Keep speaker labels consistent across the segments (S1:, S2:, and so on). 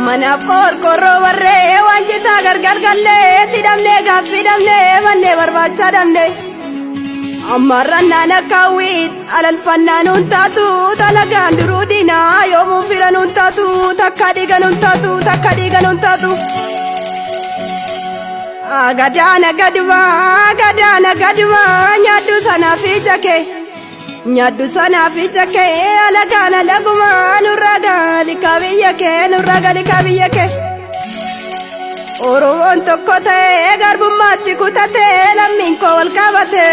S1: mana qorqorroo warree wanjita gargar gallee tidamne gaffidamne manne barbaacha damne ammarrannaan akkaawwiit alalfannaanun taatu talagaan duruu diinaa yoomuu firanuun taatu takka dhiiganuun taatu gadaana gaduma nyaaddu sanaa fi cake alagaana laguma nurraga likabiyya kee Oromoon tokko ta'e garbummaatti kutate lammiin koo wal qabate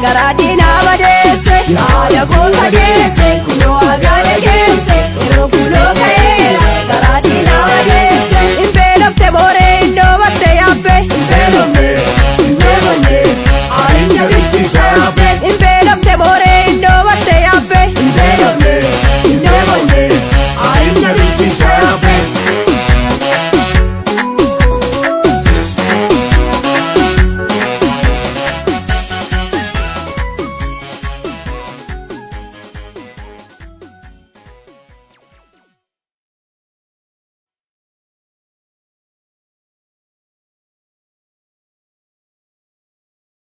S2: Garaa